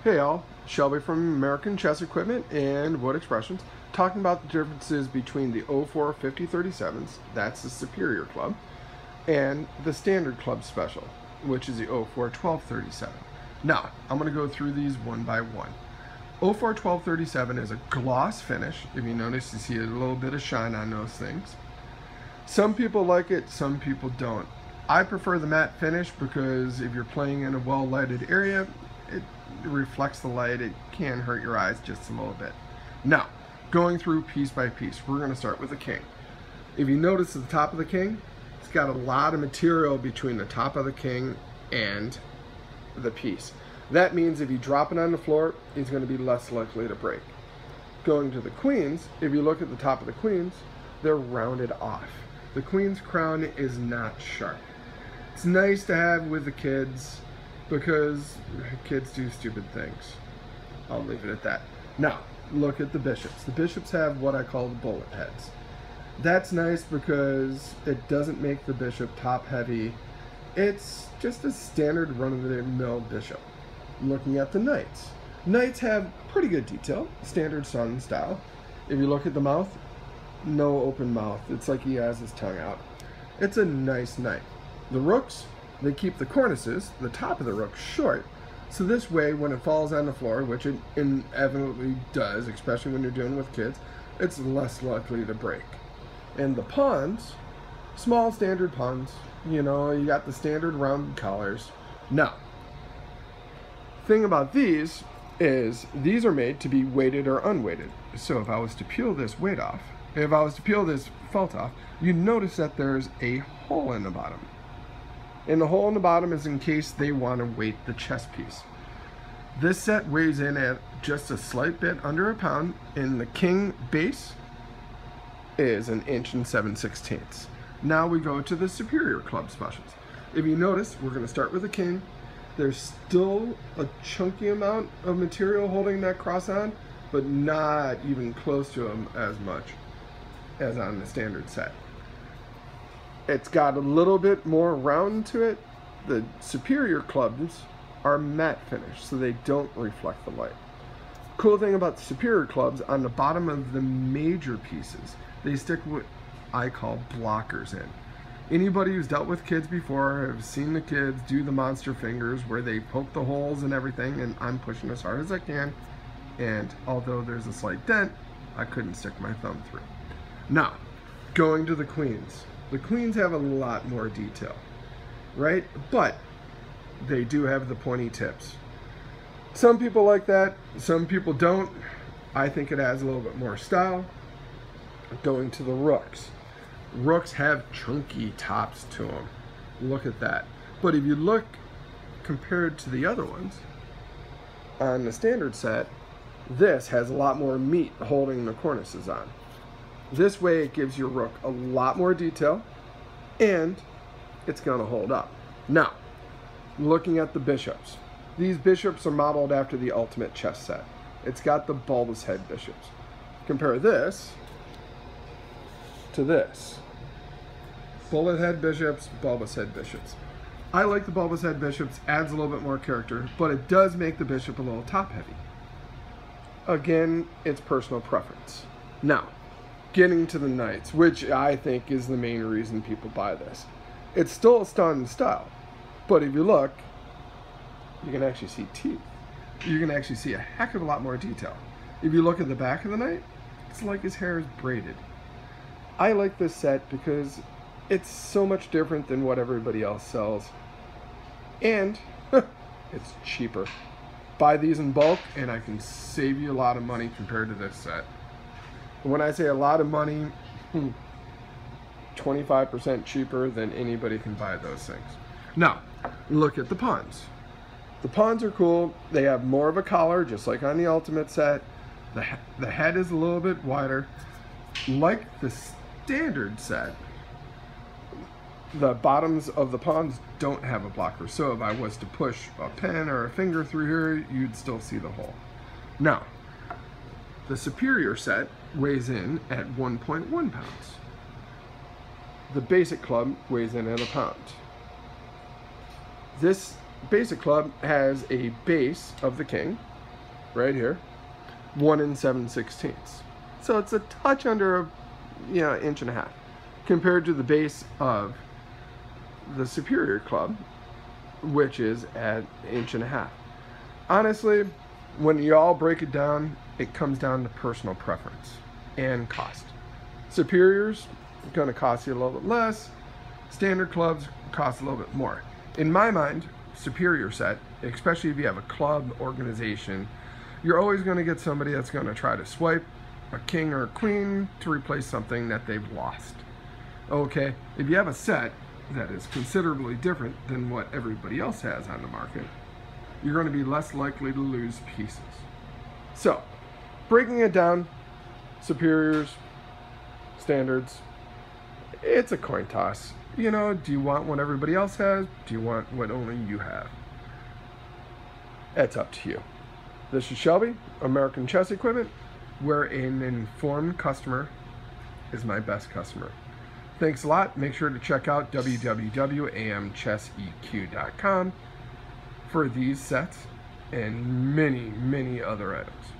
Hey all, Shelby from American Chess Equipment and Wood Expressions, talking about the differences between the 04 5037s, that's the Superior Club, and the Standard Club Special, which is the 04 1237. Now, I'm going to go through these one by one. 04 1237 is a gloss finish. If you notice, you see a little bit of shine on those things. Some people like it, some people don't. I prefer the matte finish because if you're playing in a well-lighted area, it reflects the light. It can hurt your eyes just a little bit. Now, going through piece by piece, we're going to start with the king. If you notice at the top of the king, it's got a lot of material between the top of the king and the piece. That means if you drop it on the floor, it's going to be less likely to break. Going to the queens, if you look at the top of the queens, they're rounded off. The queen's crown is not sharp. It's nice to have with the kids because kids do stupid things. I'll leave it at that. Now, look at the bishops. The bishops have what I call the bullet heads. That's nice because it doesn't make the bishop top heavy. It's just a standard run-of-the-mill bishop. Looking at the knights. Knights have pretty good detail, standard Sun style. If you look at the mouth, no open mouth. It's like he has his tongue out. It's a nice knight. The rooks, they keep the cornices, the top of the rook, short. So this way, when it falls on the floor, which it inevitably does, especially when you're dealing with kids, it's less likely to break. And the pawns, small standard pawns, you know, you got the standard rounded collars. Now, thing about these is these are made to be weighted or unweighted. So if I was to peel this weight off, if I was to peel this felt off, you notice that there's a hole in the bottom. And the hole in the bottom is in case they want to weight the chess piece. This set weighs in at just a slight bit under a pound, and the king base is 1 7/16 inches. Now we go to the Superior Club specials. If you notice, we're going to start with the king. There's still a chunky amount of material holding that cross on, but not even close to them as much as on the standard set. It's got a little bit more round to it. The Superior clubs are matte finish, so they don't reflect the light. Cool thing about the Superior clubs, on the bottom of the major pieces, they stick what I call blockers in. Anybody who's dealt with kids before have seen the kids do the monster fingers where they poke the holes and everything, and I'm pushing as hard as I can, and although there's a slight dent, I couldn't stick my thumb through. Now, going to the queens. The queens have a lot more detail, right? But they do have the pointy tips. Some people like that, some people don't. I think it adds a little bit more style. Going to the rooks. Rooks have chunky tops to them. Look at that. But if you look compared to the other ones, on the standard set, this has a lot more meat holding the cornices on. This way it gives your rook a lot more detail, and it's going to hold up. Now, looking at the bishops. These bishops are modeled after the Ultimate Chess set. It's got the bulbous head bishops. Compare this to this. Bullet head bishops, bulbous head bishops. I like the bulbous head bishops, adds a little bit more character, but it does make the bishop a little top heavy. Again, it's personal preference. Now, getting to the knights, which I think is the main reason people buy this. It's still a stunned style, but if you look, you can actually see teeth. You can actually see a heck of a lot more detail. If you look at the back of the knight, it's like his hair is braided. I like this set because it's so much different than what everybody else sells, and it's cheaper. Buy these in bulk and I can save you a lot of money compared to this set. When I say a lot of money, 25% cheaper than anybody can buy those things. Now, look at the pawns. The pawns are cool. They have more of a collar, just like on the Ultimate set. The head is a little bit wider. Like the standard set, the bottoms of the pawns don't have a blocker. So if I was to push a pen or a finger through here, you'd still see the hole. Now, the Superior set weighs in at 1.1 pounds. The basic club weighs in at a pound. This basic club has a base of the king, right here, 1 7/16. So it's a touch under a 1.5 inches compared to the base of the Superior Club, which is at 1.5 inches. Honestly, when you all break it down, it comes down to personal preference and cost. Superior's going to cost you a little bit less. Standard clubs cost a little bit more. In my mind, Superior set, especially if you have a club organization, you're always going to get somebody that's going to try to swipe a king or a queen to replace something that they've lost. Okay, if you have a set that is considerably different than what everybody else has on the market, you're going to be less likely to lose pieces. So, breaking it down, superiors, standards, it's a coin toss. You know, do you want what everybody else has? Do you want what only you have? It's up to you. This is Shelby, American Chess Equipment, where an informed customer is my best customer. Thanks a lot. Make sure to check out www.amchesseq.com for these sets and many, many other items.